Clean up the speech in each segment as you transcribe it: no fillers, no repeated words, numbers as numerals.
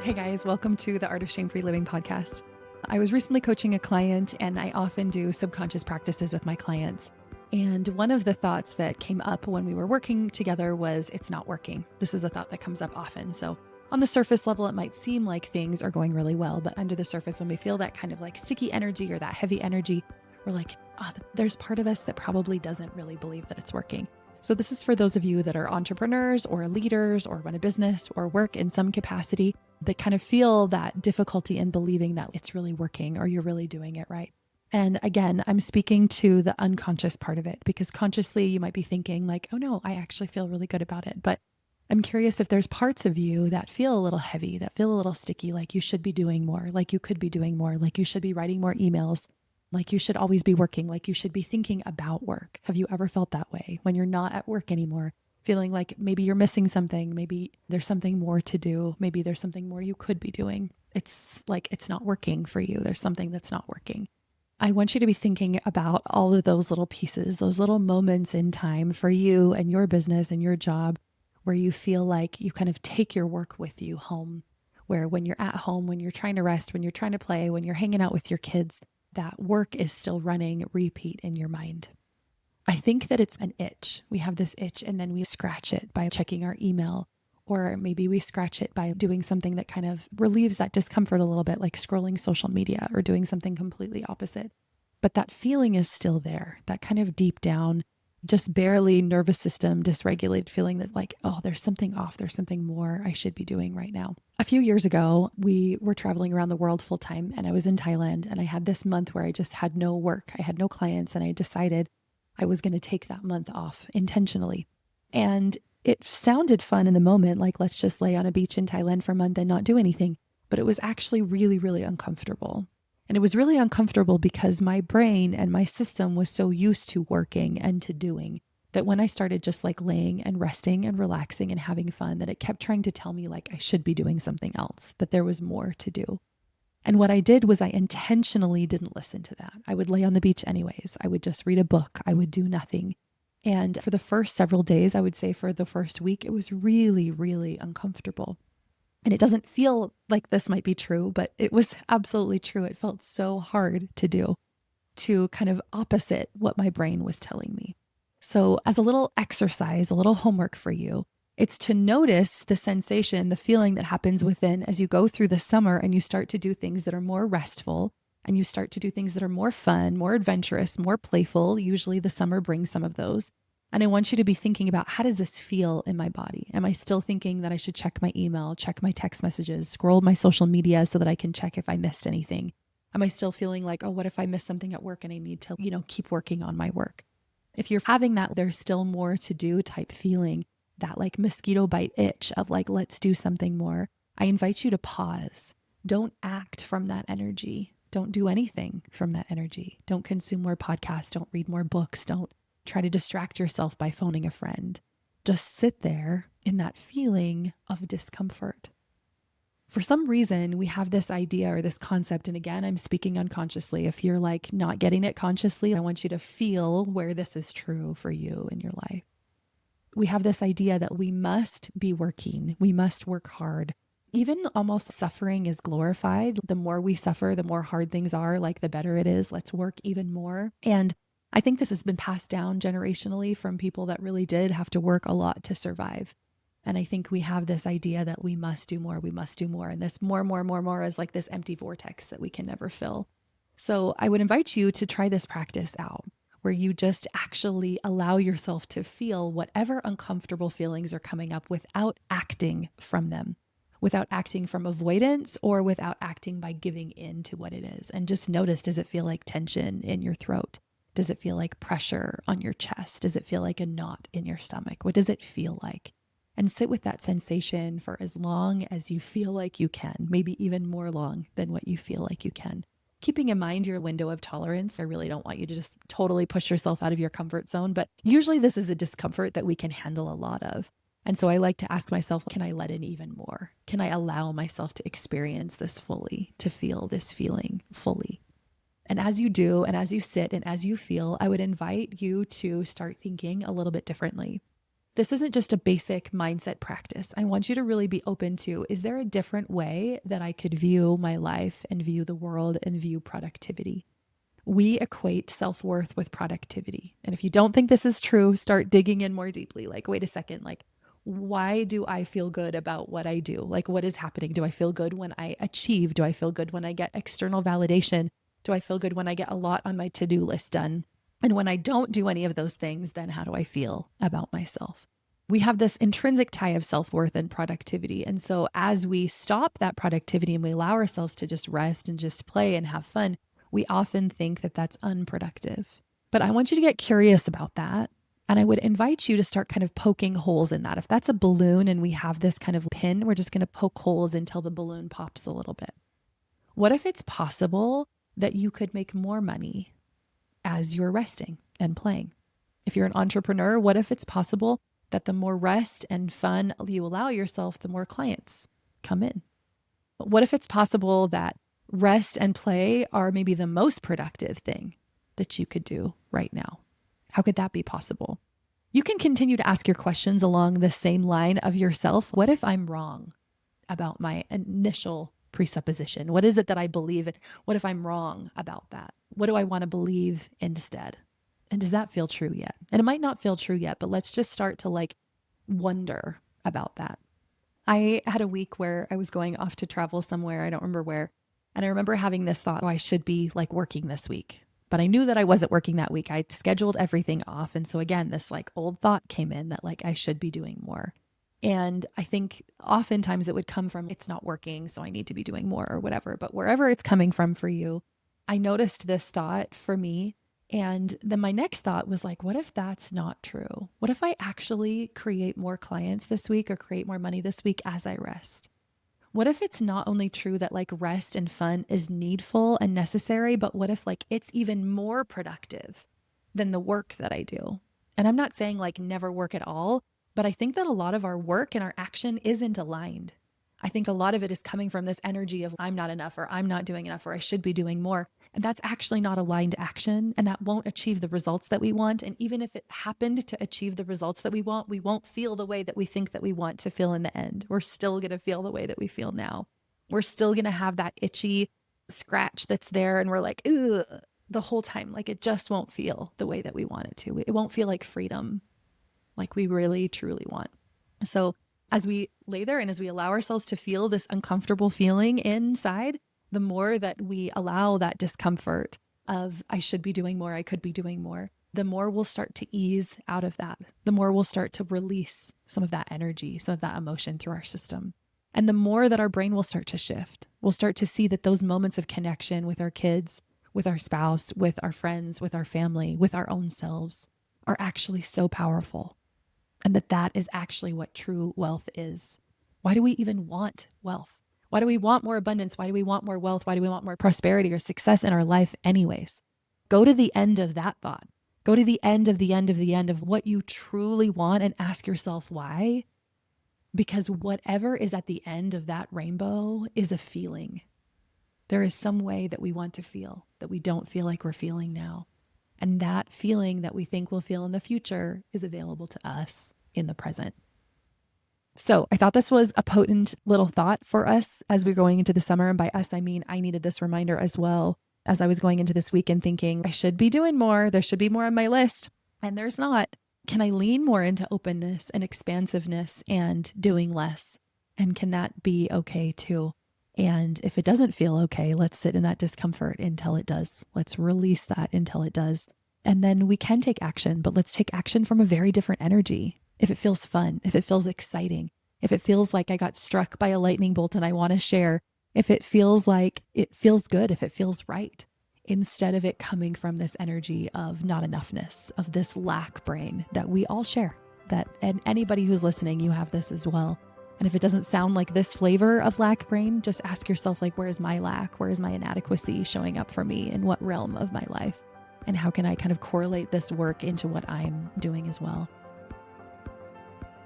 Hey guys, welcome to the Art of Shame-Free Living podcast. I was recently coaching a client, and I often do subconscious practices with my clients. And one of the thoughts that came up when we were working together was, it's not working. This is a thought that comes up often. So on the surface level, it might seem like things are going really well, but under the surface, when we feel that kind of like sticky energy or that heavy energy, we're like, there's part of us that probably doesn't really believe that it's working. So this is for those of you that are entrepreneurs or leaders or run a business or work in some capacity that kind of feel that difficulty in believing that it's really working or you're really doing it right. And again, I'm speaking to the unconscious part of it, because consciously you might be thinking like, oh no, I actually feel really good about it. But I'm curious if there's parts of you that feel a little heavy, that feel a little sticky, like you should be doing more, like you could be doing more, like you should be writing more emails, like you should always be working, like you should be thinking about work. Have you ever felt that way when you're not at work anymore? Feeling like maybe you're missing something, maybe there's something more to do, maybe there's something more you could be doing. It's like it's not working for you. There's something that's not working. I want you to be thinking about all of those little pieces, those little moments in time for you and your business and your job where you feel like you kind of take your work with you home, where when you're at home, when you're trying to rest, when you're trying to play, when you're hanging out with your kids, that work is still running repeat in your mind. I think that it's an itch. We have this itch and then we scratch it by checking our email, or maybe we scratch it by doing something that kind of relieves that discomfort a little bit, like scrolling social media or doing something completely opposite. But that feeling is still there, that kind of deep down, just barely nervous system dysregulated feeling that like, oh, there's something off. There's something more I should be doing right now. A few years ago, we were traveling around the world full time, and I was in Thailand, and I had this month where I just had no work. I had no clients, and I decided I was going to take that month off intentionally. And it sounded fun in the moment, like let's just lay on a beach in Thailand for a month and not do anything. But it was actually really, really uncomfortable. And it was really uncomfortable because my brain and my system was so used to working and to doing that when I started just like laying and resting and relaxing and having fun, that it kept trying to tell me like I should be doing something else, that there was more to do. And what I did was I intentionally didn't listen to that. I would lay on the beach anyways. I would just read a book. I would do nothing. And for the first several days, I would say for the first week, it was really, really uncomfortable. And it doesn't feel like this might be true, but it was absolutely true. It felt so hard to do, to kind of opposite what my brain was telling me. So as a little exercise, a little homework for you, it's to notice the sensation, the feeling that happens within as you go through the summer and you start to do things that are more restful and you start to do things that are more fun, more adventurous, more playful. Usually the summer brings some of those. And I want you to be thinking about, how does this feel in my body? Am I still thinking that I should check my email, check my text messages, scroll my social media so that I can check if I missed anything? Am I still feeling like, oh, what if I miss something at work and I need to, keep working on my work? If you're having that there's still more to do type feeling, that like mosquito bite itch of like, let's do something more, I invite you to pause. Don't act from that energy. Don't do anything from that energy. Don't consume more podcasts. Don't read more books. Don't try to distract yourself by phoning a friend. Just sit there in that feeling of discomfort. For some reason, we have this idea or this concept, and again, I'm speaking unconsciously. If you're like not getting it consciously, I want you to feel where this is true for you in your life. We have this idea that we must be working, we must work hard. Even almost suffering is glorified. The more we suffer, the more hard things are, like the better it is. Let's work even more. And I think this has been passed down generationally from people that really did have to work a lot to survive. And I think we have this idea that we must do more, we must do more. And this more is like this empty vortex that we can never fill. So I would invite you to try this practice out, where you just actually allow yourself to feel whatever uncomfortable feelings are coming up without acting from them, without acting from avoidance or without acting by giving in to what it is. And just notice, does it feel like tension in your throat? Does it feel like pressure on your chest? Does it feel like a knot in your stomach? What does it feel like? And sit with that sensation for as long as you feel like you can, maybe even more long than what you feel like you can. Keeping in mind your window of tolerance. I really don't want you to just totally push yourself out of your comfort zone, but usually this is a discomfort that we can handle a lot of. And so I like to ask myself, can I let in even more? Can I allow myself to experience this fully, to feel this feeling fully? And as you do, and as you sit and as you feel, I would invite you to start thinking a little bit differently. This isn't just a basic mindset practice. I want you to really be open to, is there a different way that I could view my life and view the world and view productivity? We equate self-worth with productivity. And if you don't think this is true, start digging in more deeply. Like, wait a second, like, why do I feel good about what I do? Like, what is happening? Do I feel good when I achieve? Do I feel good when I get external validation? Do I feel good when I get a lot on my to-do list done? And when I don't do any of those things, then how do I feel about myself? We have this intrinsic tie of self-worth and productivity. And so as we stop that productivity and we allow ourselves to just rest and just play and have fun, we often think that that's unproductive. But I want you to get curious about that. And I would invite you to start kind of poking holes in that. If that's a balloon and we have this kind of pin, we're just going to poke holes until the balloon pops a little bit. What if it's possible that you could make more money as you're resting and playing? If you're an entrepreneur, what if it's possible that the more rest and fun you allow yourself, the more clients come in? What if it's possible that rest and play are maybe the most productive thing that you could do right now? How could that be possible? You can continue to ask your questions along the same line of yourself. What if I'm wrong about my initial presupposition? What is it that I believe in? What if I'm wrong about that? What do I want to believe instead? And does that feel true yet? And it might not feel true yet, but let's just start to wonder about that. I had a week where I was going off to travel somewhere. I don't remember where. And I remember having this thought, oh, I should be working this week. But I knew that I wasn't working that week. I scheduled everything off. And so again, this old thought came in that I should be doing more. And I think oftentimes it would come from, it's not working, so I need to be doing more or whatever. But wherever it's coming from for you, I noticed this thought for me. And then my next thought was what if that's not true? What if I actually create more clients this week or create more money this week as I rest? What if it's not only true that rest and fun is needful and necessary, but what if it's even more productive than the work that I do? And I'm not saying never work at all, but I think that a lot of our work and our action isn't aligned. I think a lot of it is coming from this energy of I'm not enough, or I'm not doing enough, or I should be doing more. And that's actually not aligned action, and that won't achieve the results that we want. And even if it happened to achieve the results that we won't feel the way that we think that we want to feel in the end. We're still going to feel the way that we feel now. We're still going to have that itchy scratch that's there, and we're ugh, the whole time. It just won't feel the way that we want it to. It won't feel like freedom, like we really, truly want. So as we lay there and as we allow ourselves to feel this uncomfortable feeling inside, the more that we allow that discomfort of I should be doing more, I could be doing more, the more we'll start to ease out of that. The more we'll start to release some of that energy, some of that emotion through our system. And the more that our brain will start to shift. We'll start to see that those moments of connection with our kids, with our spouse, with our friends, with our family, with our own selves are actually so powerful. And that is actually what true wealth is. Why do we even want wealth? Why do we want more abundance? Why do we want more wealth? Why do we want more prosperity or success in our life anyways? Go to the end of that thought. Go to the end of the end of the end of what you truly want and ask yourself why. Because whatever is at the end of that rainbow is a feeling. There is some way that we want to feel that we don't feel like we're feeling now. And that feeling that we think we'll feel in the future is available to us in the present. So I thought this was a potent little thought for us as we're going into the summer. And by us, I mean, I needed this reminder as well as I was going into this weekend thinking I should be doing more. There should be more on my list. And there's not. Can I lean more into openness and expansiveness and doing less? And can that be okay too? And if it doesn't feel okay, let's sit in that discomfort until it does. Let's release that until it does. And then we can take action, but let's take action from a very different energy. If it feels fun, if it feels exciting, if it feels like I got struck by a lightning bolt and I want to share, if it feels like it feels good, if it feels right, instead of it coming from this energy of not enoughness, of this lack brain that we all share, and anybody who's listening, you have this as well. And if it doesn't sound like this flavor of lack brain, just ask yourself, where is my lack? Where is my inadequacy showing up for me? In what realm of my life? And how can I kind of correlate this work into what I'm doing as well?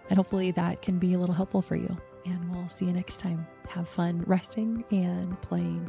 And hopefully that can be a little helpful for you. And we'll see you next time. Have fun resting and playing.